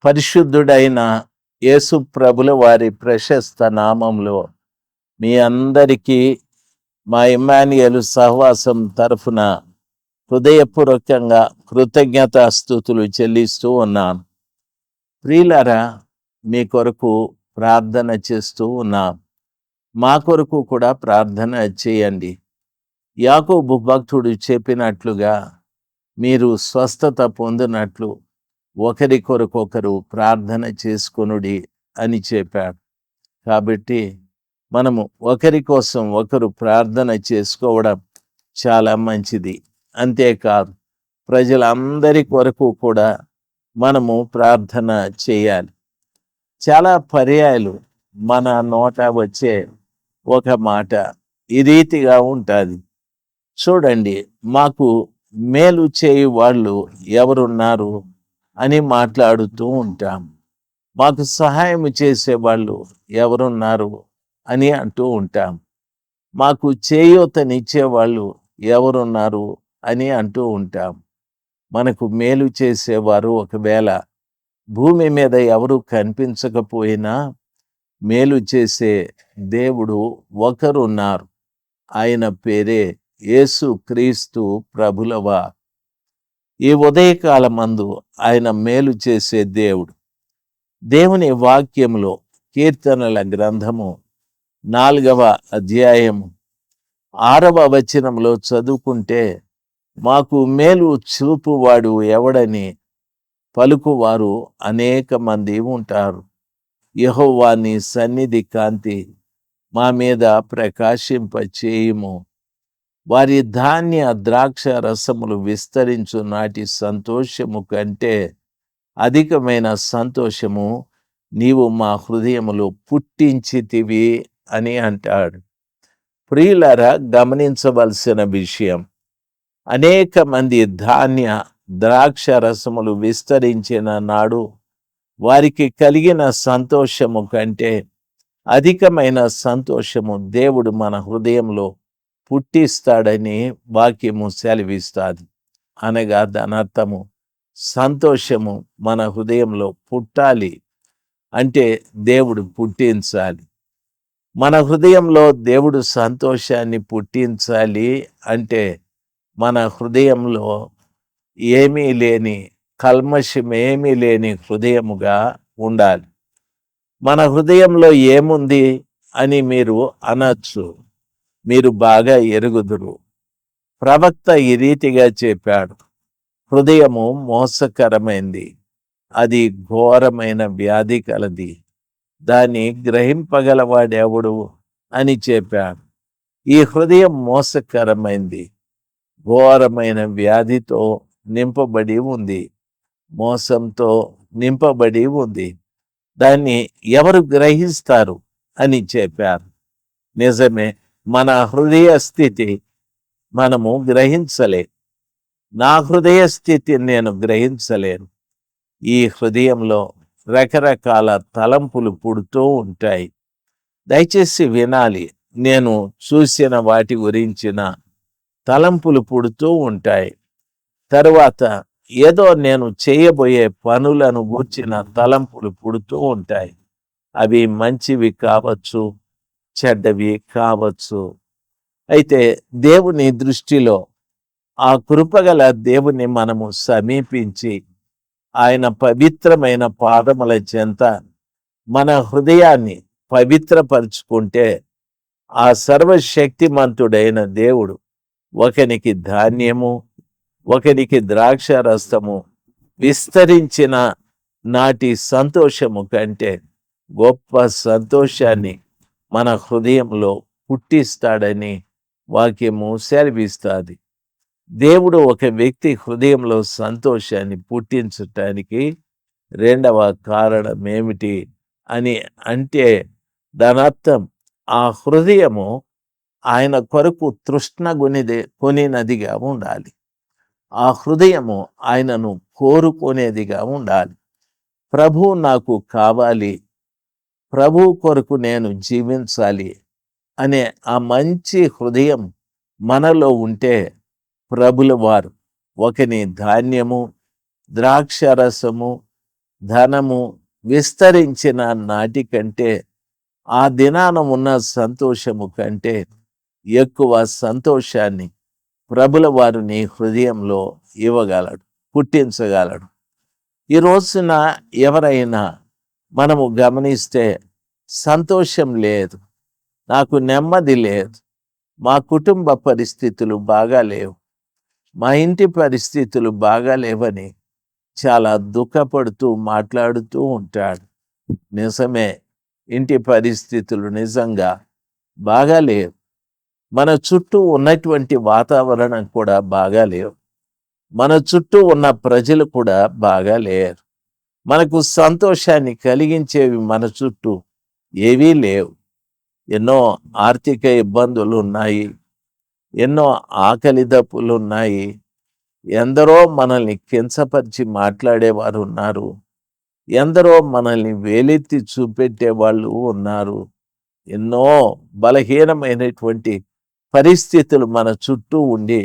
పరిశుద్ధుడైన యేసు ప్రభుల వారి ప్రశస్త నామంలో మీ అందరికీ మా ఇమ్మానుయేలు సహవాసం తరఫున హృదయపూర్వకంగా కృతజ్ఞతాస్తుతులు చెల్లిస్తూ ఉన్నాను. ప్రియులారా, మీ కొరకు ప్రార్థన చేస్తూ ఉన్నాం. మా కొరకు కూడా ప్రార్థన చేయండి. యాకోబు భక్తుడు చెప్పినట్లుగా మీరు స్వస్థత పొందినట్లు ఒకరి కొరకొకరు ప్రార్థన చేసుకొనుడి అని చెప్పాడు. కాబట్టి మనము ఒకరి కోసం ఒకరు ప్రార్థన చేసుకోవడం చాలా మంచిది. అంతేకాదు, ప్రజలందరి కొరకు కూడా మనము ప్రార్థన చేయాలి. చాలా పర్యాయాలు మన నోట వచ్చే ఒక మాట ఈ రీతిగా ఉంటుంది. చూడండి, మాకు మేలు చేయు వాళ్ళు ఎవరున్నారు అని మాట్లాడుతూ ఉంటాం. మాకు సహాయం చేసేవాళ్ళు ఎవరున్నారు అని అంటూ ఉంటాం. మాకు చేయూతనిచ్చేవాళ్ళు ఎవరున్నారు అని అంటూ ఉంటాం. మనకు మేలు చేసేవారు ఒకవేళ భూమి మీద ఎవరు కనిపించకపోయినా మేలు చేసే దేవుడు ఒకరున్నారు. ఆయన పేరే యేసు క్రీస్తు ప్రభులవా. ఈ ఉదయకాలమందు ఆయన మేలు చేసే దేవుడు. దేవుని వాక్యములో కీర్తనల గ్రంథము 4వ అధ్యాయము 6వ వచనంలో చదువుకుంటే, మాకు మేలు చూపువాడు ఎవడని పలుకువారు అనేక మంది ఉంటారు. యెహోవా నీ సన్నిధి కాంతి మా మీద ప్రకాశింపచేయుము. వారి ధాన్య ద్రాక్ష రసములు విస్తరించు నాటి సంతోషము కంటే అధికమైన సంతోషము నీవు మా హృదయములో పుట్టించితివి అని అంటాడు. ప్రియులారా, గమనించవలసిన విషయం, అనేక మంది ధాన్య ద్రాక్ష రసములు విస్తరించిన నాడు వారికి కలిగిన సంతోషము కంటే అధికమైన సంతోషము దేవుడు మన హృదయంలో పుట్టిస్తాడని వాక్యము సెలవిస్తాది. అనగా దాని అర్థము, సంతోషము మన హృదయంలో పుట్టాలి అంటే దేవుడు పుట్టించాలి. మన హృదయంలో దేవుడు సంతోషాన్ని పుట్టించాలి అంటే మన హృదయంలో ఏమీ లేని, కల్మషమేమీ లేని హృదయముగా ఉండాలి. మన హృదయంలో ఏముంది అని మీరు అనొచ్చు. మీరు బాగా ఎరుగుదురు. ప్రవక్త ఈ రీతిగా చెప్పాడు, హృదయము మోసకరమైంది, అది ఘోరమైన వ్యాధి కలది, దాన్ని గ్రహింపగలవాడెవడు అని చెప్పాడు. ఈ హృదయం మోసకరమైంది, ఘోరమైన వ్యాధితో నింపబడి ఉంది, మోసంతో నింపబడి ఉంది. దాన్ని ఎవరు గ్రహిస్తారు అని చెప్పారు. నిజమే, మన హృదయ స్థితి మనము గ్రహించలేము. నా హృదయ స్థితిని నేను గ్రహించలేను. ఈ హృదయంలో రకరకాల తలంపులు పుడుతూ ఉంటాయి. దయచేసి వినాలి. నేను చూసిన వాటి గురించిన తలంపులు పుడుతూ ఉంటాయి. తరువాత ఏదో నేను చేయబోయే పనులను గూర్చిన తలంపులు పుడుతూ ఉంటాయి. అవి మంచివి కావచ్చు, చెడ్డవి కావచ్చు. అయితే దేవుని దృష్టిలో ఆ కృపగల దేవుని మనము సమీపించి ఆయన పవిత్రమైన పాదముల చెంత మన హృదయాన్ని పవిత్రపరుచుకుంటే ఆ సర్వశక్తిమంతుడైన దేవుడు ఒకనికి ధాన్యము, ఒకరికి ద్రాక్ష రసము విస్తరించిన నాటి సంతోషము కంటే గొప్ప సంతోషాన్ని మన హృదయంలో పుట్టిస్తాడని వాక్యము సెలవిస్తాది. దేవుడు ఒక వ్యక్తి హృదయంలో సంతోషాన్ని పుట్టించటానికి రెండవ కారణం ఏమిటి అని అంటే, దాని అర్థం ఆ హృదయము ఆయన కొరకు కొనినదిగా ఉండాలి. ఆ హృదయము ఆయనను కోరుకునేదిగా ఉండాలి. ప్రభు నాకు కావాలి, ప్రభు కొరకు నేను జీవించాలి అనే ఆ మంచి హృదయం మనలో ఉంటే ప్రభుల వారు ఒకని ధాన్యము, ద్రాక్షరసము ధనము విస్తరించిన నాటి కంటే ఆ దినాన ఉన్న సంతోషము కంటే ఎక్కువ సంతోషాన్ని ప్రభుల వారు నీ హృదయంలో ఇవ్వగలడు, పుట్టించగలడు. ఈ రోజున ఎవరైనా మనము గమనిస్తే సంతోషం లేదు, నాకు నెమ్మది లేదు, మా కుటుంబ పరిస్థితులు బాగాలేవు, మా ఇంటి పరిస్థితులు బాగాలేవని చాలా దుఃఖపడుతూ మాట్లాడుతూ ఉంటాడు. నిజమే, ఇంటి పరిస్థితులు నిజంగా బాగాలేవు. మన చుట్టూ ఉన్నటువంటి వాతావరణం కూడా బాగాలేవు. మన చుట్టూ ఉన్న ప్రజలు కూడా బాగాలేరు. మనకు సంతోషాన్ని కలిగించేవి మన చుట్టూ ఏవీ లేవు. ఎన్నో ఆర్థిక ఇబ్బందులు ఉన్నాయి, ఎన్నో ఆకలి దప్పులు ఉన్నాయి, ఎందరో మనల్ని కించపరిచి మాట్లాడేవారు ఉన్నారు, ఎందరో మనల్ని వేలెత్తి చూపెట్టే వాళ్ళు ఉన్నారు. ఎన్నో బలహీనమైనటువంటి పరిస్థితులు మన చుట్టూ ఉండి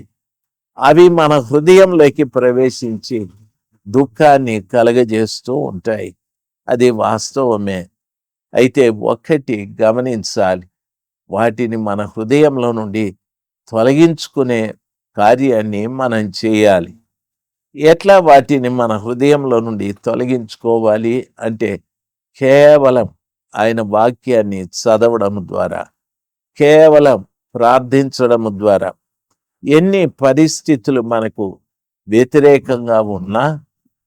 అవి మన హృదయంలోకి ప్రవేశించి దుఃఖాన్ని కలగజేస్తూ ఉంటాయి. అది వాస్తవమే. అయితే ఒక్కటి గమనించాలి, వాటిని మన హృదయంలో నుండి తొలగించుకునే కార్యాన్ని మనం చేయాలి. ఎట్లా వాటిని మన హృదయంలో నుండి తొలగించుకోవాలి అంటే కేవలం ఆయన వాక్యాన్ని చదవడం ద్వారా, కేవలం ప్రార్థించడం ద్వారా. ఎన్ని పరిస్థితులు మనకు వ్యతిరేకంగా ఉన్నా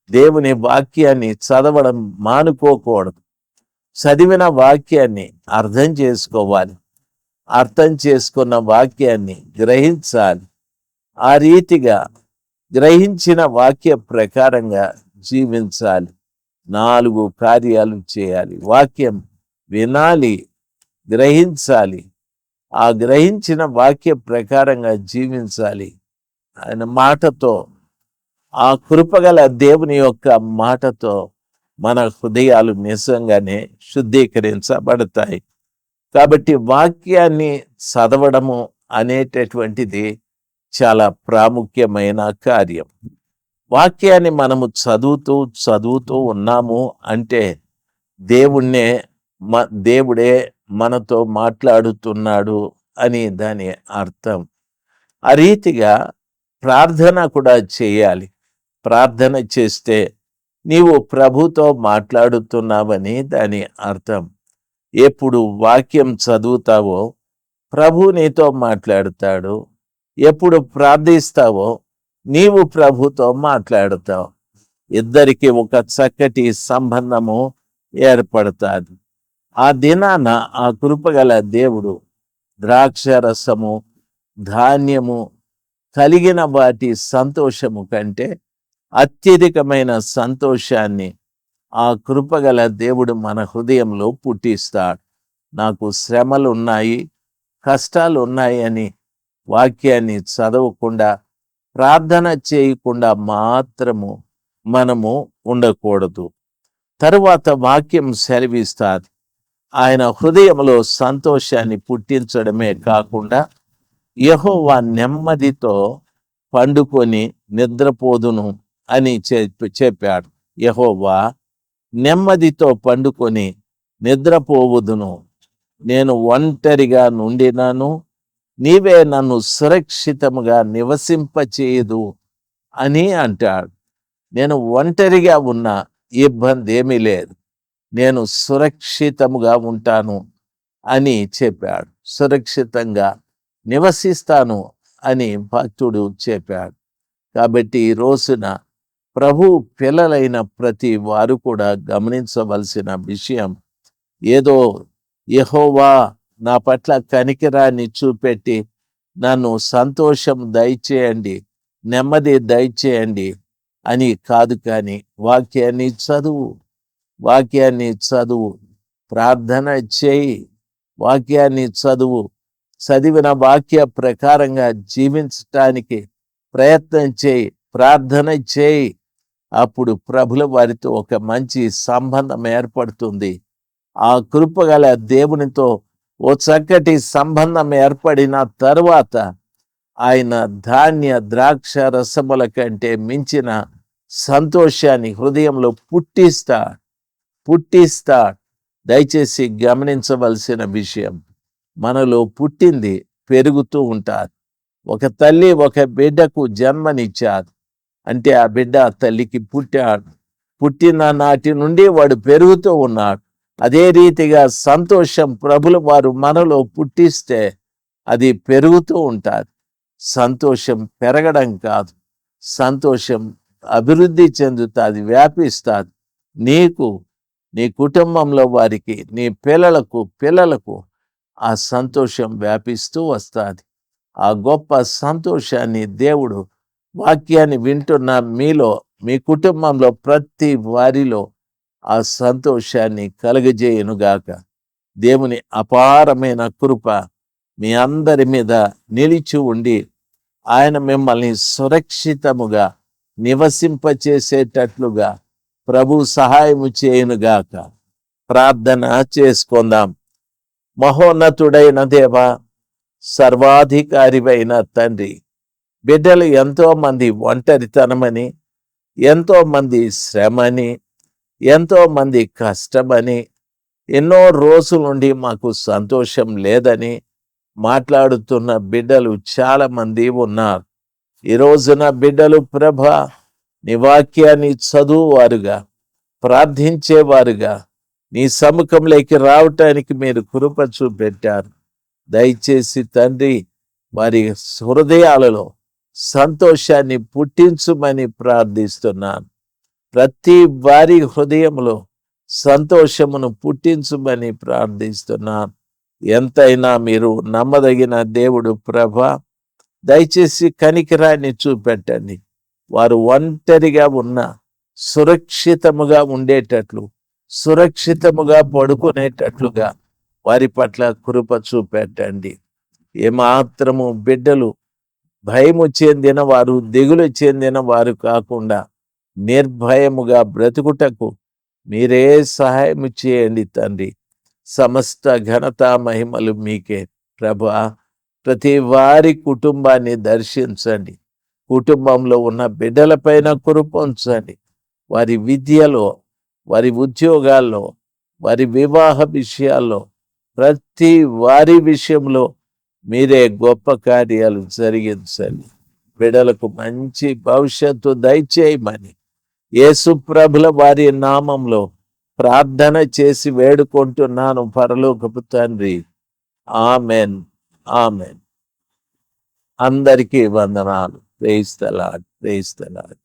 దేవుని వాక్యాన్ని చదవడం మానుకోకూడదు. చదివిన వాక్యాన్ని అర్థం చేసుకోవాలి, అర్థం చేసుకున్న వాక్యాన్ని గ్రహించాలి. ఆ రీతిగా గ్రహించిన వాక్య ప్రకారంగా జీవించాలి. 4 కార్యాలు చేయాలి. వాక్యం వినాలి, గ్రహించాలి, ఆ గ్రహించిన వాక్య ప్రకారంగా జీవించాలి. ఆయన మాటతో, ఆ కృపగల దేవుని యొక్క మాటతో మన హృదయాలు నిజంగానే శుద్ధీకరించబడతాయి. కాబట్టి వాక్యాన్ని చదవడము అనేటటువంటిది చాలా ప్రాముఖ్యమైన కార్యం. వాక్యాన్ని మనము చదువుతూ ఉన్నాము అంటే దేవుడే మనతో మాట్లాడుతున్నాడు అని దాని అర్థం. ఆ రీతిగా ప్రార్థన కూడా చేయాలి. ప్రార్థన చేస్తే నీవు ప్రభుతో మాట్లాడుతున్నావని దాని అర్థం. ఎప్పుడు వాక్యం చదువుతావో ప్రభు నీతో మాట్లాడుతాడు, ఎప్పుడు ప్రార్థిస్తావో నీవు ప్రభుతో మాట్లాడుతావు. ఇద్దరికి ఒక చక్కటి సంబంధము ఏర్పడుతుంది. ఆ దినాన ఆ కృపగల దేవుడు ద్రాక్షరసము, ధాన్యము కలిగిన వాటి సంతోషము కంటే అత్యధికమైన సంతోషాన్ని ఆ కృపగల దేవుడు మన హృదయంలో పుట్టిస్తాడు. నాకు శ్రమలు ఉన్నాయి, కష్టాలు ఉన్నాయి అని వాక్యాన్ని చదవకుండా, ప్రార్థన చేయకుండా మాత్రము మనము ఉండకూడదు. తరువాత వాక్యం సెలవిస్తాది, ఆయన హృదయంలో సంతోషాన్ని పుట్టించడమే కాకుండా యెహోవా నెమ్మదితో పండుకొని నిద్రపోదును అని చెప్పాడు. యెహోవా నెమ్మదితో పండుకొని నిద్రపోవుదును, నేను ఒంటరిగా నుండినాను, నీవే నన్ను సురక్షితముగా నివసింపచేయదు అని అంటాడు. నేను ఒంటరిగా ఉన్నా ఇబ్బంది ఏమీ లేదు, నేను సురక్షితముగా ఉంటాను అని చెప్పాడు. సురక్షితంగా నివసిస్తాను అని భక్తుడు చెప్పాడు. కాబట్టి ఈ రోజున ప్రభు పిల్లలైన ప్రతి వారు కూడా గమనించవలసిన విషయం, ఏదో యెహోవా నా పట్ల కనికరాన్ని చూపెట్టి నన్ను సంతోషం దయచేయండి, నెమ్మది దయచేయండి అని కాదు, కానీ వాక్యాన్ని చదువు, ప్రార్థన చేయి, వాక్యాన్ని చదివిన వాక్య ప్రకారంగా జీవించటానికి ప్రయత్నం చేయి, ప్రార్థన చేయి. అప్పుడు ప్రభుల వారితో ఒక మంచి సంబంధం ఏర్పడుతుంది. ఆ కృపగల దేవునితో ఓ చక్కటి సంబంధం ఏర్పడిన తరువాత ఆయన ధాన్య ద్రాక్ష రసముల కంటే మించిన సంతోషాన్ని హృదయంలో పుట్టిస్తాడు. దయచేసి గమనించవలసిన విషయం, మనలో పుట్టింది పెరుగుతూ ఉంటారు. ఒక తల్లి ఒక బిడ్డకు జన్మనిచ్చారు అంటే ఆ బిడ్డ తల్లికి పుట్టాడు. పుట్టిన నాటి నుండి వాడు పెరుగుతూ ఉన్నాడు. అదే రీతిగా సంతోషం ప్రభులు వారు మనలో పుట్టిస్తే అది పెరుగుతూ ఉంటారు. సంతోషం పెరగడం కాదు, సంతోషం అభివృద్ధి చెందుతుంది, వ్యాపిస్తుంది. నీకు, నీ కుటుంబంలో వారికి, నీ పిల్లలకు ఆ సంతోషం వ్యాపిస్తూ వస్తుంది. ఆ గొప్ప సంతోషాన్ని దేవుడు వాక్యాన్ని వింటున్న మీలో, మీ కుటుంబంలో ప్రతి వారిలో ఆ సంతోషాన్ని కలుగజేయునుగాక. దేవుని అపారమైన కృప మీ అందరి మీద నిలిచి ఉండి ఆయన మిమ్మల్ని సురక్షితముగా నివసింపచేసేటట్లుగా ప్రభు సహాయము చేయునుగాక. ప్రార్థన చేసుకుందాం. మహోన్నతుడైన దేవ, సర్వాధికారివైన తండ్రి, బిడ్డలు ఎంతో మంది ఒంటరితనమని, ఎంతో మంది శ్రమని, ఎంతో మంది కష్టమని, ఎన్నో రోజుల నుండి మాకు సంతోషం లేదని మాట్లాడుతున్న బిడ్డలు చాలా మంది ఉన్నారు. ఈ రోజున బిడ్డలు ప్రభా, నీ వాక్యాన్ని చదువువారుగా, ప్రార్థించేవారుగా నీ సముఖంలోకి రావటానికి మీరు కృప చూపెట్టారు. దయచేసి తండ్రి, వారి హృదయాలలో సంతోషాన్ని పుట్టించుమని ప్రార్థిస్తున్నాను. ప్రతి వారి హృదయంలో సంతోషమును పుట్టించుమని ప్రార్థిస్తున్నాను. ఎంతైనా మీరు నమ్మదగిన దేవుడు ప్రభా. దయచేసి కనికరాన్ని చూపెట్టండి. వారు ఒంటరిగా ఉన్న సురక్షితముగా ఉండేటట్లు, సురక్షితముగా పడుకునేటట్లుగా వారి పట్ల కృప చూపెట్టండి. ఏమాత్రము బిడ్డలు భయము చెందిన వారు, దిగులు చెందిన వారు కాకుండా నిర్భయముగా బ్రతుకుటకు మీరే సహాయం చేయండి తండ్రి. సమస్త ఘనత మహిమలు మీకే ప్రభా. ప్రతి వారి కుటుంబాన్ని దర్శించండి. కుటుంబంలో ఉన్న బిడ్డలపైన కృప ఉంచండి. వారి విద్యలో, వారి ఉద్యోగాల్లో, వారి వివాహ విషయాల్లో, ప్రతి వారి విషయంలో మీరే గొప్ప కార్యాలు జరిగించండి. బిడ్డలకు మంచి భవిష్యత్తు దయచేయమని యేసు ప్రభుల వారి నామంలో ప్రార్థన చేసి వేడుకుంటున్నాను పరలోకపు తండ్రి. Amen, amen. అందరికీ వందనాలు. Praise the Lord, praise the lord.